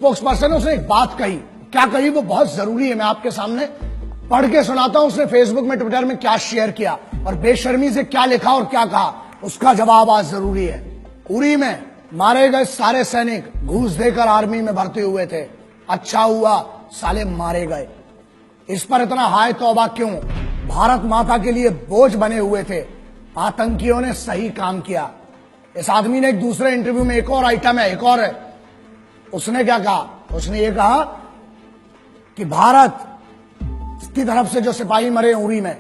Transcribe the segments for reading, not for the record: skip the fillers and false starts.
Spokes person है, उसने एक बात कही। क्या कही वो बहुत जरूरी है, मैं आपके सामने पढ़ के सुनाता हूं। उसने फेसबुक में, ट्विटर में क्या शेयर किया और बेशर्मी से क्या लिखा और क्या कहा, उसका जवाब आज जरूरी है। उरी में मारे गए सारे सैनिक घूस देकर आर्मी में भर्ती हुए थे, अच्छा हुआ साले मारे गए। इस पर इतना हाय तौबा क्यों? भारत माता के लिए बोझ बने हुए थे, आतंकियों ने सही काम किया। इस आदमी ने एक दूसरे इंटरव्यू में, एक और आइटम है, एक और है, उसने क्या कहा? उसने ये कहा कि भारत की तरफ से जो सिपाही मरे उरी में,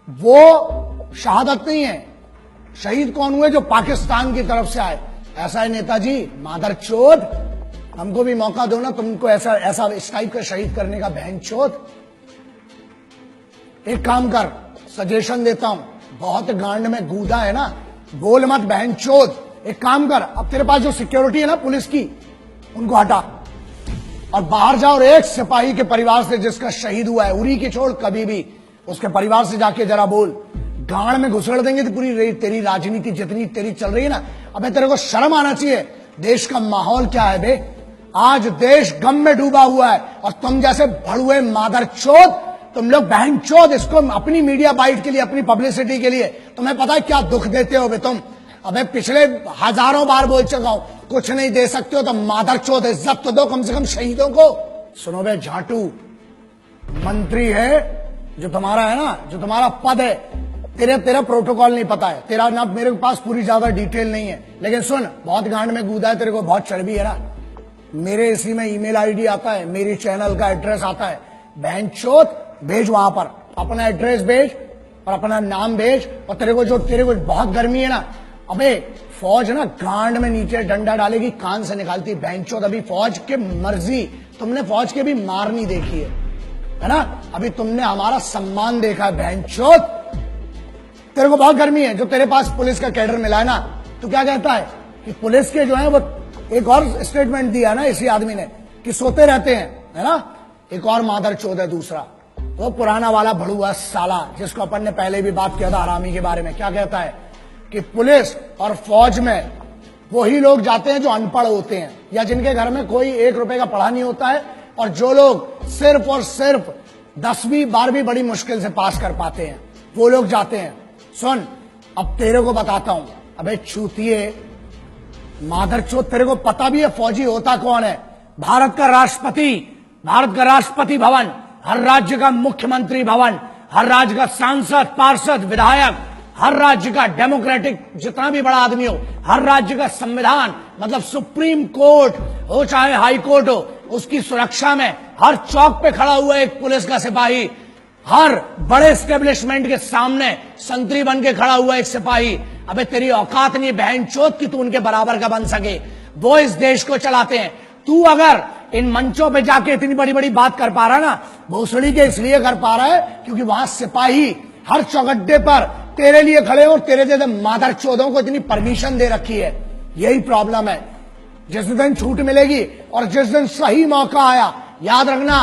वो शहादत नहीं है। शहीद कौन हुए? जो पाकिस्तान की तरफ से आए। ऐसा है नेताजी, मादरचोद, हमको भी मौका दो ना, तुमको ऐसा ऐसा इस टाइप का शहीद करने का, बहनचोद। एक काम कर, सजेशन देता हूं, बहुत गांड में गूदा है ना, बोल मत बहनचोद। एक काम कर, अब तेरे पास जो सिक्योरिटी है ना पुलिस की, उनको हटा और बाहर जाओ और एक सिपाही के परिवार से जिसका शहीद हुआ है, उरी की छोड़, कभी भी उसके परिवार से जाके जरा बोल। गांड में घुसड़ देंगे तो पूरी तेरी राजनीति जितनी तेरी चल रही है ना, अबे तेरे को शर्म आना चाहिए। देश का माहौल क्या है बे? आज देश गम में डूबा हुआ है और तुम जैसे भड़ुए मादरचोद, तुम लोग बहनचोद, इसको अपनी मीडिया बाइट के लिए, अपनी पब्लिसिटी के लिए, तुम्हें पता है क्या दुख देते हो बे तुम? अबे पिछले हजारों बार बोल चुका हूं, कुछ नहीं दे सकते हो तो मादरचोद इज्जत तो दो कम से कम शहीदों को। सुनो बे झाटू, मंत्री है जो तुम्हारा है ना, जो तुम्हारा पद है, तेरा प्रोटोकॉल नहीं पता है, तेरा ना मेरे पास पूरी ज्यादा डिटेल नहीं है, लेकिन सुन, बहुत गांड में कूदा है, तेरे को बहुत चर्बी है ना। मेरे इसी में ईमेल आईडी आता है, मेरी चैनल का एड्रेस आता है, बहनचोद भेज, वहां पर अपना एड्रेस भेज और अपना नाम भेज। और तेरे को बहुत गर्मी है ना, अबे फौज ना गांड में नीचे डंडा डालेगी, कान से निकालती बहनचोद। अभी फौज के मर्जी, तुमने फौज के भी मार नहीं देखी है ना? अभी तुमने हमारा सम्मान देखा है बहनचोद। तेरे को बहुत गर्मी है, जो तेरे पास पुलिस का कैडर मिला है ना, तो क्या कहता है कि पुलिस के जो है वो, एक और स्टेटमेंट दिया ना इसी आदमी ने कि सोते रहते हैं, है ना? एक और मादरचोद है दूसरा, तो पुराना वाला भड़ुआ साला जिसको अपन ने पहले भी बात किया था हरामी के बारे में। क्या कहता है कि पुलिस और फौज में वही लोग जाते हैं जो अनपढ़ होते हैं या जिनके घर में कोई 1 रुपए का पढ़ा नहीं होता है, और जो लोग सिर्फ और सिर्फ 10वीं 12वीं बड़ी मुश्किल से पास कर पाते हैं, वो लोग जाते हैं। सुन, अब तेरे को बताता हूं, अबे चूतिए मादरचोद, तेरे को पता भी है फौजी होता कौन है? भारत का राष्ट्रपति भवन, हर राज्य का मुख्यमंत्री भवन, हर राज्य का सांसद, पार्षद, विधायक, हर राज्य का डेमोक्रेटिक जितना भी बड़ा आदमी हो, हर राज्य का संविधान, मतलब सुप्रीम कोर्ट हो चाहे हाई कोर्ट हो, उसकी सुरक्षा में हर चौक पे खड़ा हुआ एक पुलिस का सिपाही, हर बड़े एस्टेब्लिशमेंट के सामने संतरी बन के खड़ा हुआ एक सिपाही। अबे तेरी औकात नहीं बहनचोद कि तू उनके बराबर का बन सके। वो इस देश को चलाते हैं। तू अगर इन मंचों पे जाके इतनी बड़ी बड़ी बात कर पा रहा है ना, भोसड़ी के इसलिए कर पा रहा है क्योंकि वहां सिपाही हर चौगड्डे पर तेरे लिए खड़े हो, तेरे जैसे मादरचोदों को इतनी परमिशन दे रखी है। यही प्रॉब्लम है। जिस दिन छूट मिलेगी और जिस दिन सही मौका आया, याद रखना,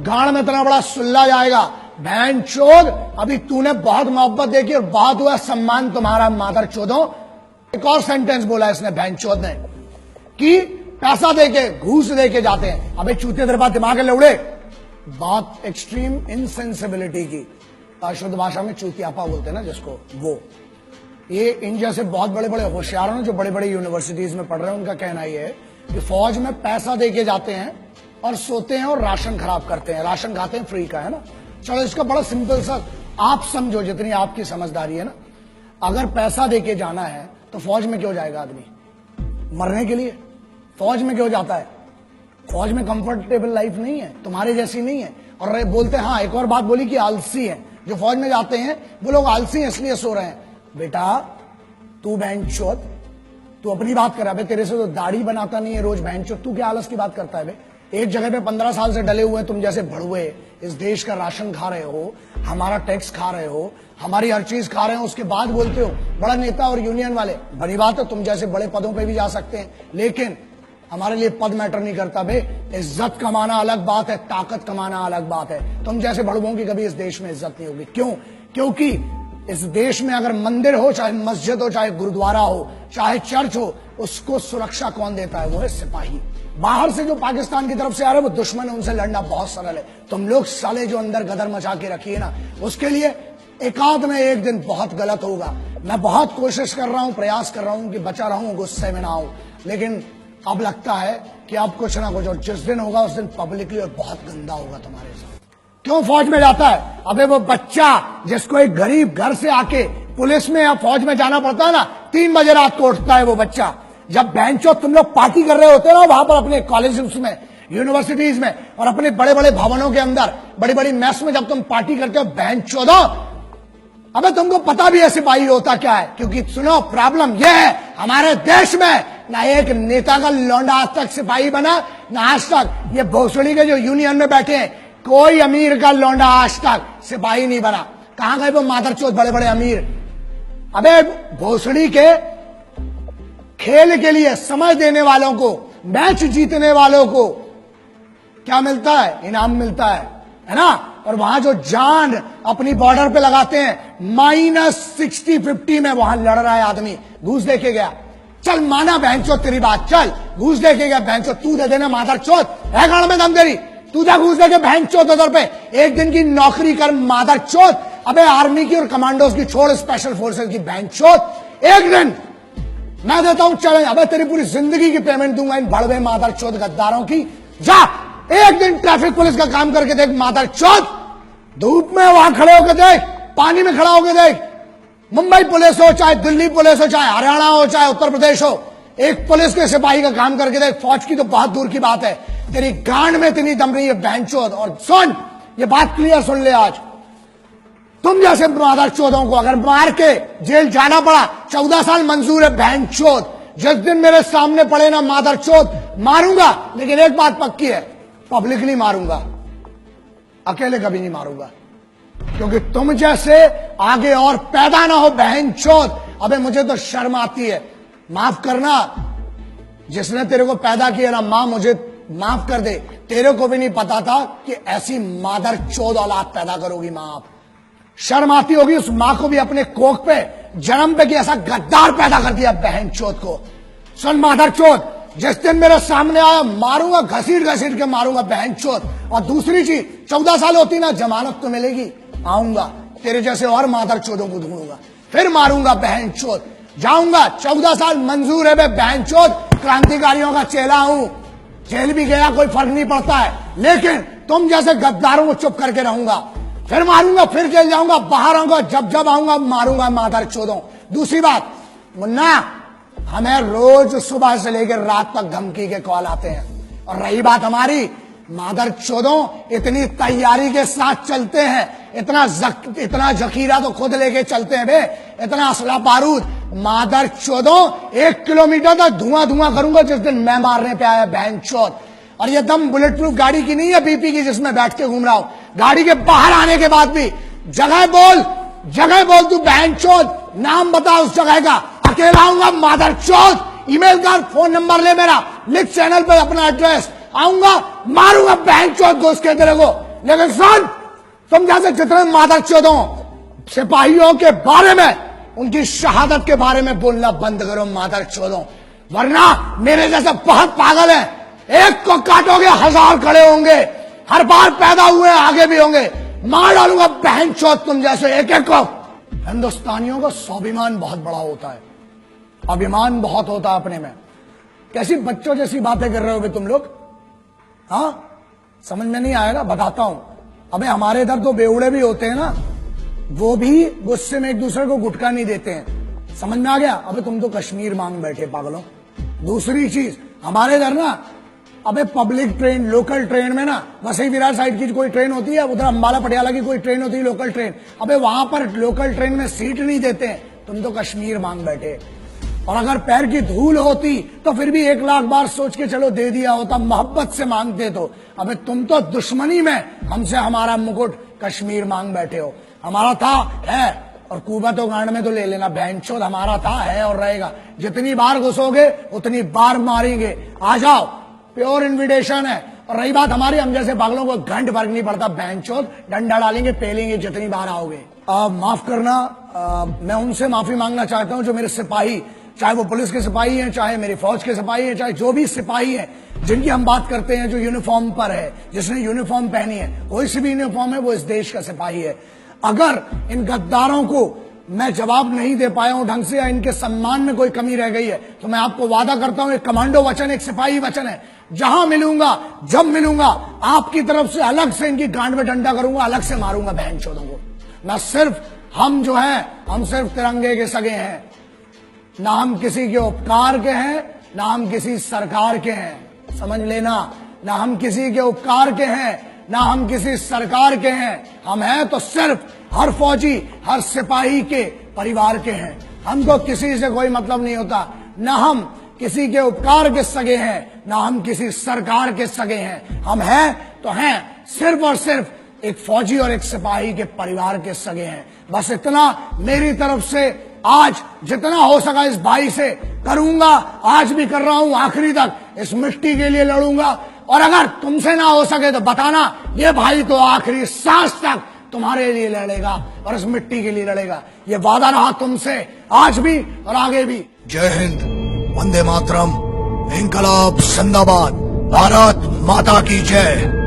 गांड में इतना बड़ा सुल्ला जाएगा बहनचोद। अभी तूने बहुत मोहब्बत देखी और बहुत हुआ सम्मान तुम्हारा मादरचोदों। एक और सेंटेंस बोला इसने बहनचोद ने कि पैसा देके, घूस देके जाते हैं। अबे चूते तेरे पास दिमाग है लौड़े? बात एक्सट्रीम इनसेंसिबिलिटी की, शुद्ध भाषा में चूतियापा बोलते हैं ना जिसको, वो ये इन जैसे बहुत बड़े बड़े होशियारों जो बड़े बड़े यूनिवर्सिटीज में पढ़ रहे हैं, उनका कहना ये है कि फौज में पैसा देके जाते हैं और सोते हैं और राशन खराब करते हैं, राशन खाते हैं फ्री का, है ना? चलो इसका बड़ा सिंपल सा आप समझो, जितनी आपकी समझदारी है ना, अगर पैसा देके जाना है तो फौज में क्यों जाएगा आदमी? मरने के लिए। फौज में क्यों जाता है? फौज में कंफर्टेबल लाइफ नहीं है, तुम्हारे जैसी नहीं है। और बोलते हैं, हाँ एक और बात बोली कि आलसी है जो फौज में जाते हैं, वो लोग आलसी हैं इसलिए सो रहे हैं। बेटा तू बहनचोद, तू अपनी बात कर रहा है, तेरे से तो दाढ़ी बनाता नहीं है रोज बहनचोद, तू क्या आलस की बात करता है बे? एक जगह पे 15 साल से डले हुए तुम जैसे भड़ुए, इस देश का राशन खा रहे हो, हमारा टैक्स खा रहे हो, हमारी हर चीज खा रहे हो, उसके बाद बोलते हो बड़ा नेता और यूनियन वाले। बड़ी बात है, तुम जैसे बड़े पदों पे भी जा सकते हैं, लेकिन हमारे लिए पद मैटर नहीं करता बे। इज्जत कमाना अलग बात है, ताकत कमाना अलग बात है। तुम जैसे भड़ुओं की कभी इस देश में इज्जत नहीं होगी। क्यों? क्योंकि इस देश में अगर मंदिर हो, चाहे मस्जिद हो, चाहे गुरुद्वारा हो, चाहे चर्च हो, उसको सुरक्षा कौन देता है? वो है सिपाही। बाहर से जो पाकिस्तान की तरफ से आ रहे हैं वो दुश्मन है, उनसे लड़ना बहुत सरल है। तुम लोग साले जो अंदर गदर मचा के रखिए ना, उसके लिए एकाध में एक दिन बहुत गलत होगा। मैं बहुत कोशिश कर रहा हूं, प्रयास कर रहा हूं कि बचा रहूं, गुस्से में ना आऊं, लेकिन अब लगता है कि अब कुछ ना कुछ, और जिस दिन होगा उस दिन पब्लिकली और बहुत गंदा होगा तुम्हारे साथ। क्यों फौज में जाता है? अबे वो बच्चा जिसको एक गरीब घर से आके पुलिस में या फौज में जाना पड़ता है ना, 3 बजे रात को उठता है वो बच्चा। जब बेंचो तुम लोग पार्टी कर रहे होते हो ना वहां पर अपने कॉलेजेस में, यूनिवर्सिटीज में और अपने बड़े बड़े भवनों के अंदर, बड़ी बड़ी मेस में जब तुम पार्टी करते हो, बेंचो दो, अबे तुमको पता भी है सिपाही होता क्या है। क्योंकि सुनो, प्रॉब्लम यह है हमारे देश में, ना एक नेता का लौंडा आज तक सिपाही बना, ना आज तक ये भोसड़ी के जो यूनियन में बैठे हैं, कोई अमीर का लौंडा आज तक सिपाही नहीं बना। कहां गए वो मादरचोद बड़े बड़े अमीर? अबे भोसड़ी के खेल के लिए समय देने वालों को, मैच जीतने वालों को क्या मिलता है? इनाम मिलता है ना। और वहां जो जान अपनी बॉर्डर पे लगाते हैं, -60-50 में वहां लड़ रहा है आदमी, घूस देके गया। चल माना बहनचोद तेरी बात, चल घूस देके गया बहनचोद, तू दे देना मादरचोद, है गाड़ में दम तेरी, तू जा घूस देके बहनचोद उधर पे, एक दिन की नौकरी कर मादरचोद। अबे आर्मी की और कमांडोज की छोड़, स्पेशल फोर्सेस की बहनचोद, एक दिन मैं देता हूं चैलेंज, अबे तेरी पूरी जिंदगी की पेमेंट दूंगा इन बड़वे मादरचोद गद्दारों की। जा एक दिन ट्रैफिक पुलिस का काम करके देख मादरचोद, धूप में वहां खड़े होकर देख, पानी में खड़ा होकर देख, मुंबई पुलिस हो, चाहे दिल्ली पुलिस हो, चाहे हरियाणा हो, चाहे उत्तर प्रदेश हो, एक पुलिस के सिपाही का काम करके देख। फौज की तो बहुत दूर की बात है, तेरी गांड में इतनी दम रही है बहनचोद। और सुन, ये बात क्लियर सुन ले, आज तुम जैसे मादरचोदों को अगर मार के जेल जाना पड़ा, 14 साल मंजूर है बहनचोद। जिस दिन मेरे सामने पड़े ना मादरचोद, मारूंगा, लेकिन एक बात पक्की है, पब्लिकली मारूंगा, अकेले कभी नहीं मारूंगा। क्योंकि तुम जैसे आगे और पैदा ना हो बहनचोद। अबे मुझे तो शर्म आती है, माफ करना, जिसने तेरे को पैदा किया ना, मां मुझे माफ कर दे, तेरे को भी नहीं पता था कि ऐसी मादरचोद औलाद पैदा करोगी मां आप। शर्म आती होगी उस मां को भी अपने कोख पे, जन्म पे, कि ऐसा गद्दार पैदा कर दिया बहनचोद को। सुन मादरचोद, जिस दिन मेरे सामने आया मारूंगा, घसीट घसीट के मारूंगा बहनचोद। और दूसरी चीज, 14 साल होती ना, जमानत तो मिलेगी, आऊंगा तेरे जैसे और मादरचोदों को ढूंढूंगा, फिर मारूंगा बहनचोद, जाऊंगा। 14 साल मंजूर है बहनचोद, क्रांतिकारियों का चेला हूं, जेल भी गया कोई फर्क नहीं पड़ता है, लेकिन तुम जैसे गद्दारों को चुप करके रहूंगा, फिर मारूंगा, फिर जेल जाऊंगा, बाहर आऊंगा, जब जब आऊंगा मारूंगा मादरचोदों। दूसरी बात मुन्ना, हमें रोज सुबह से लेकर रात तक धमकी के कॉल आते हैं। और रही बात हमारी, मादरचोदों इतनी तैयारी के साथ चलते हैं, इतना जखीरा तो खुद लेके चलते हैं बे, इतना असला बारूद। मादरचोदों 1 किलोमीटर तक धुआं धुआं करूंगा जिस दिन मैं मारने पे आया बहनचोद। और ये दम बुलेट प्रूफ गाड़ी की नहीं है, बीपी की, जिसमें बैठ के घूम रहा हूं। गाड़ी के बाहर आने के बाद भी जगह बोल तू बहनचोद, नाम बता उस जगह का, अकेला आऊंगा मादरचोद। ईमेल कर, फोन नंबर ले मेरा, लिख चैनल पे अपना एड्रेस, आऊंगा, मारूंगा बहनचोद घुस के तेरे को। लेकिन सुन, तुम जैसे जितने मादरचोदों सिपाहियों के बारे में, उनकी शहादत के बारे में बोलना बंद करो मादरचोदों, वरना मेरे जैसे बहुत पागल है, एक को काटोगे 1000 खड़े होंगे, हर बार पैदा हुए आगे भी होंगे, मार डालूंगा बहनचोद तुम जैसे एक एक को। हिंदुस्तानियों का स्वाभिमान बहुत बड़ा होता है, अभिमान बहुत होता है अपने में। कैसी बच्चों जैसी बातें कर रहे होगे तुम लोग, हाँ समझ में नहीं आएगा, बताता हूं। अबे हमारे इधर तो बेवड़े भी होते हैं ना, वो भी गुस्से में एक दूसरे को गुटखा नहीं देते हैं, समझ में आ गया? अबे तुम तो कश्मीर मांग बैठे पागलों। दूसरी चीज, हमारे इधर ना, अबे पब्लिक ट्रेन, लोकल ट्रेन में ना, वसई विरार साइड की कोई ट्रेन होती है, उधर अंबाला पटियाला की कोई ट्रेन होती है लोकल ट्रेन, अबे वहां पर लोकल ट्रेन में सीट नहीं देते हैं, तुम तो कश्मीर मांग बैठे। और अगर पैर की धूल होती तो फिर भी 1 लाख बार सोच के चलो दे दिया होता, मोहब्बत से मांगते तो। अबे तुम तो दुश्मनी में हमसे हमारा मुकुट कश्मीर मांग बैठे हो। हमारा था, है, और कुबत और गांड में तो ले लेना बहनचोद, हमारा था, है और रहेगा। जितनी बार घुसोगे उतनी बार मारेंगे, आ जाओ, प्योर इन्विटेशन है। और रही बात हमारी, हम जैसे पागलों को घंट फर्क नहीं पड़ता बहनचोद, डंडा डालेंगे, पेलेंगे जितनी बार आओगे। माफ करना, मैं उनसे माफी मांगना चाहता हूं जो मेरे सिपाही चाहे वो पुलिस के सिपाही हैं, चाहे मेरी फौज के सिपाही हैं, चाहे जो भी सिपाही हैं जिनकी हम बात करते हैं, जो यूनिफॉर्म पर है, जिसने यूनिफॉर्म पहनी है, कोई सी भी यूनिफॉर्म है, वो इस देश का सिपाही है। अगर इन गद्दारों को मैं जवाब नहीं दे पाया हूं ढंग से, या इनके सम्मान में कोई कमी रह गई है, तो मैं आपको वादा करता हूं, एक कमांडो वचन, एक सिपाही वचन है, जहां मिलूंगा, जब मिलूंगा, आपकी तरफ से अलग से इनकी गांड में डंडा करूंगा, अलग से मारूंगा बहनचोदों को। ना सिर्फ हम जो हैं, हम सिर्फ तिरंगे के सगे हैं, ना हम किसी के उपकार के हैं, ना हम किसी सरकार के हैं, समझ लेना, ना हम किसी के उपकार के हैं, ना हम किसी सरकार के हैं। हम हैं तो सिर्फ हर फौजी, हर सिपाही के परिवार के हैं। हमको किसी से कोई मतलब नहीं होता, ना हम किसी के उपकार के सगे हैं, ना हम किसी सरकार के सगे हैं। हम हैं तो हैं सिर्फ और सिर्फ एक फौजी और एक सिपाही के परिवार के सगे हैं। बस इतना मेरी तरफ से आज जितना हो सका इस भाई से करूंगा, आज भी कर रहा हूं, आखिरी तक इस मिट्टी के लिए लड़ूंगा। और अगर तुमसे ना हो सके तो बताना, ये भाई तो आखिरी सांस तक तुम्हारे लिए लड़ेगा और इस मिट्टी के लिए लड़ेगा। ये वादा रहा तुमसे, आज भी और आगे भी। जय हिंद, वंदे मातरम, इंकलाब जिंदाबाद, भारत माता की जय।